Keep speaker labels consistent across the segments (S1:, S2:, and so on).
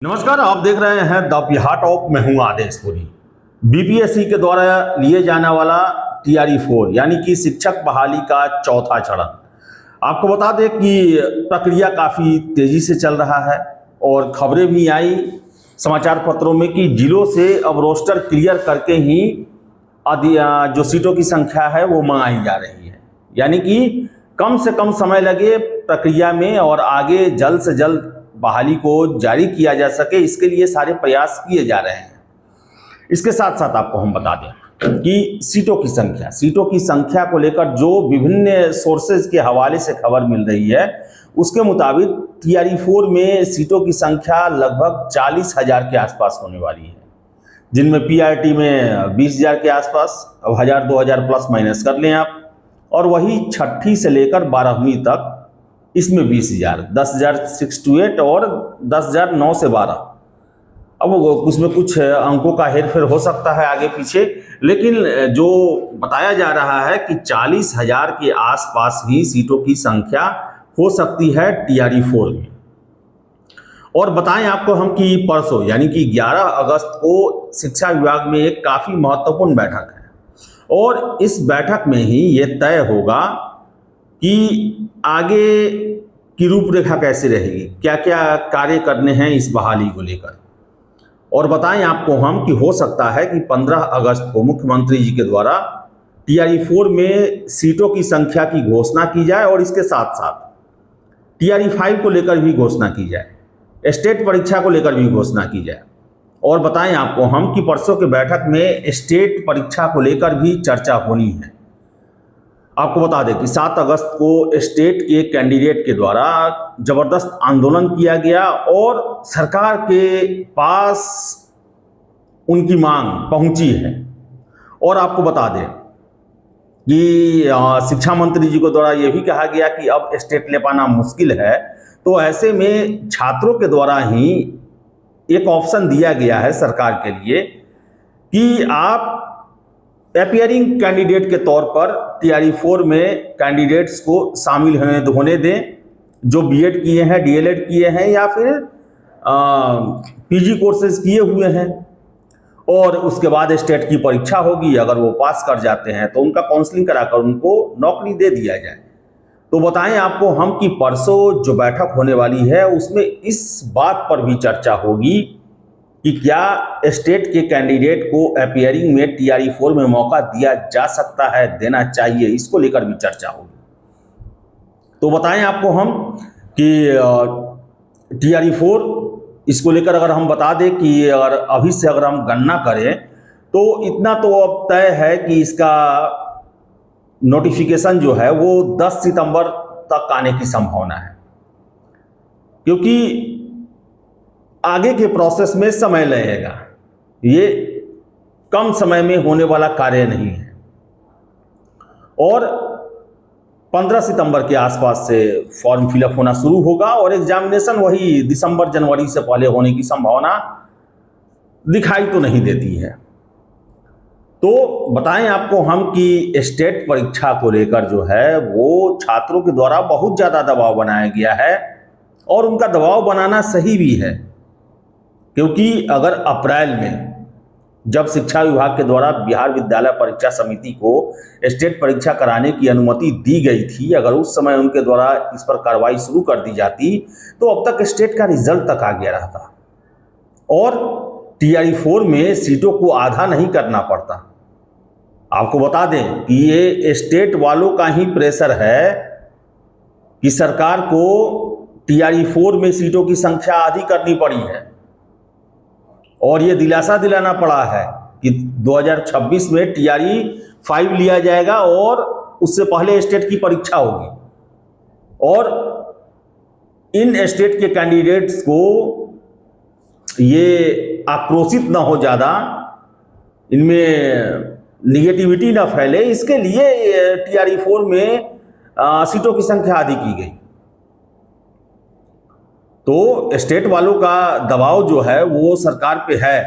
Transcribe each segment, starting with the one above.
S1: नमस्कार, आप देख रहे हैं द बिहार टॉप। मैं हूं आदेशपुरी। बीपीएससी के द्वारा लिए जाने वाला टीआरई 4 यानी कि शिक्षक बहाली का चौथा चरण, आपको बता दें कि प्रक्रिया काफ़ी तेज़ी से चल रहा है और खबरें भी आई समाचार पत्रों में कि जिलों से अब रोस्टर क्लियर करके ही जो सीटों की संख्या है वो मंगाई जा रही है, यानी कि कम से कम समय लगे प्रक्रिया में और आगे जल्द से जल्द बहाली को जारी किया जा सके, इसके लिए सारे प्रयास किए जा रहे हैं। इसके साथ साथ आपको हम बता दें कि सीटों की संख्या को लेकर जो विभिन्न सोर्सेज के हवाले से खबर मिल रही है, उसके मुताबिक टीआरई 4 में सीटों की संख्या लगभग 40,000 के आसपास होने वाली है, जिनमें पीआरटी में 20,000 के आसपास, अब 1,000-2,000 प्लस माइनस कर लें आप, और वही छठी से लेकर 12वीं तक इसमें 20,000, 10,000 6 to 8 और 10,000 9 से 12। अब उसमें कुछ अंकों का हेरफेर हो सकता है आगे पीछे, लेकिन जो बताया जा रहा है कि 40,000 के आसपास ही सीटों की संख्या हो सकती है टीआरई 4 में। और बताएं आपको हम कि परसों यानी कि 11 अगस्त को शिक्षा विभाग में एक काफ़ी महत्वपूर्ण बैठक है और इस बैठक में ही ये तय होगा कि आगे की रूपरेखा कैसे रहेगी, क्या क्या कार्य करने हैं इस बहाली को लेकर। और बताएं आपको हम कि हो सकता है कि 15 अगस्त को मुख्यमंत्री जी के द्वारा टीआरई 4 में सीटों की संख्या की घोषणा की जाए और इसके साथ साथ टीआरई 5 को लेकर भी घोषणा की जाए, स्टेट परीक्षा को लेकर भी घोषणा की जाए। और बताएं आपको हम कि परसों के बैठक में स्टेट परीक्षा को लेकर भी चर्चा होनी है। आपको बता दें कि 7 अगस्त को स्टेट के कैंडिडेट के द्वारा जबरदस्त आंदोलन किया गया और सरकार के पास उनकी मांग पहुंची है। और आपको बता दें कि शिक्षा मंत्री जी को द्वारा यह भी कहा गया कि अब स्टेट ले पाना मुश्किल है, तो ऐसे में छात्रों के द्वारा ही एक ऑप्शन दिया गया है सरकार के लिए कि आप अपीयरिंग कैंडिडेट के तौर पर टीआरई 4 में कैंडिडेट्स को शामिल होने दें जो बीएड किए हैं, डीएलएड किए हैं या फिर पीजी कोर्सेज किए हुए हैं, और उसके बाद स्टेट की परीक्षा होगी। अगर वो पास कर जाते हैं तो उनका काउंसलिंग कराकर उनको नौकरी दे दिया जाए। तो बताएं आपको हम कि परसों जो बैठक होने वाली है उसमें इस बात पर भी चर्चा होगी कि क्या स्टेट के कैंडिडेट को अपीयरिंग में टीआरई 4 में मौका दिया जा सकता है, देना चाहिए, इसको लेकर भी चर्चा होगी। तो बताएं आपको हम कि टीआरई 4 इसको लेकर अगर हम बता दें कि अगर अभी से अगर हम गणना करें तो इतना तो अब तय है कि इसका नोटिफिकेशन जो है वो 10 सितंबर तक आने की संभावना है, क्योंकि आगे के प्रोसेस में समय लगेगा, ये कम समय में होने वाला कार्य नहीं है। और 15 सितंबर के आसपास से फॉर्म फिलअप होना शुरू होगा और एग्जामिनेशन वही दिसंबर जनवरी से पहले होने की संभावना दिखाई तो नहीं देती है। तो बताएं आपको हम कि स्टेट परीक्षा को लेकर जो है वो छात्रों के द्वारा बहुत ज़्यादा दबाव बनाया गया है और उनका दबाव बनाना सही भी है, क्योंकि अगर अप्रैल में जब शिक्षा विभाग के द्वारा बिहार विद्यालय परीक्षा समिति को स्टेट परीक्षा कराने की अनुमति दी गई थी, अगर उस समय उनके द्वारा इस पर कार्रवाई शुरू कर दी जाती तो अब तक स्टेट का रिजल्ट तक आ गया रहता और टीआरई 4 में सीटों को आधा नहीं करना पड़ता। आपको बता दें कि ये स्टेट वालों का ही प्रेशर है कि सरकार को टीआरई 4 में सीटों की संख्या आधी करनी पड़ी है और ये दिलासा दिलाना पड़ा है कि 2026 में टीआरई 5 लिया जाएगा और उससे पहले स्टेट की परीक्षा होगी। और इन स्टेट के कैंडिडेट्स को ये आक्रोशित ना हो ज़्यादा, इनमें निगेटिविटी ना फैले, इसके लिए टीआरई 4 में सीटों की संख्या आधी की गई। तो स्टेट वालों का दबाव जो है वो सरकार पे है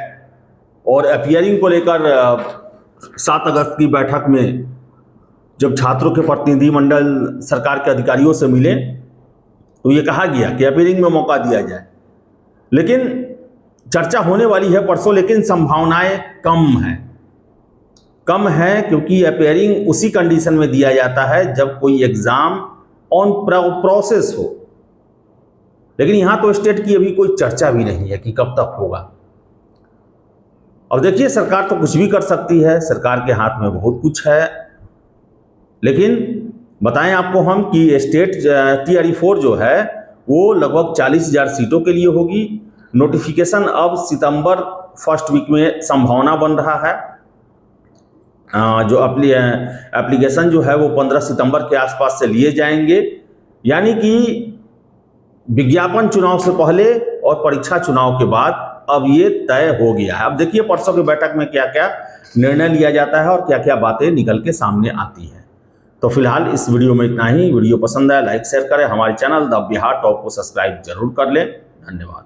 S1: और अपीयरिंग को लेकर 7 अगस्त की बैठक में जब छात्रों के प्रतिनिधिमंडल सरकार के अधिकारियों से मिले तो ये कहा गया कि अपीयरिंग में मौका दिया जाए, लेकिन चर्चा होने वाली है परसों, लेकिन संभावनाएं कम है क्योंकि अपेयरिंग उसी कंडीशन में दिया जाता है जब कोई एग्जाम ऑन प्रोसेस हो। लेकिन यहां तो स्टेट की अभी कोई चर्चा भी नहीं है कि कब तक होगा। अब देखिए, सरकार तो कुछ भी कर सकती है, सरकार के हाथ में बहुत कुछ है। लेकिन बताएं आपको हम कि स्टेट TRE 4 जो है वो लगभग 40,000 सीटों के लिए होगी। नोटिफिकेशन अब सितंबर फर्स्ट वीक में संभावना बन रहा है। जो एप्लीकेशन जो है वो 15 सितंबर के आसपास से लिए जाएंगे, यानी कि विज्ञापन चुनाव से पहले और परीक्षा चुनाव के बाद अब ये तय हो गया है। अब देखिए परसों की बैठक में क्या क्या निर्णय लिया जाता है और क्या क्या बातें निकल के सामने आती हैं। तो फिलहाल इस वीडियो में इतना ही। वीडियो पसंद आया लाइक शेयर करें, हमारे चैनल द बिहार टॉप को सब्सक्राइब जरूर कर लें। धन्यवाद।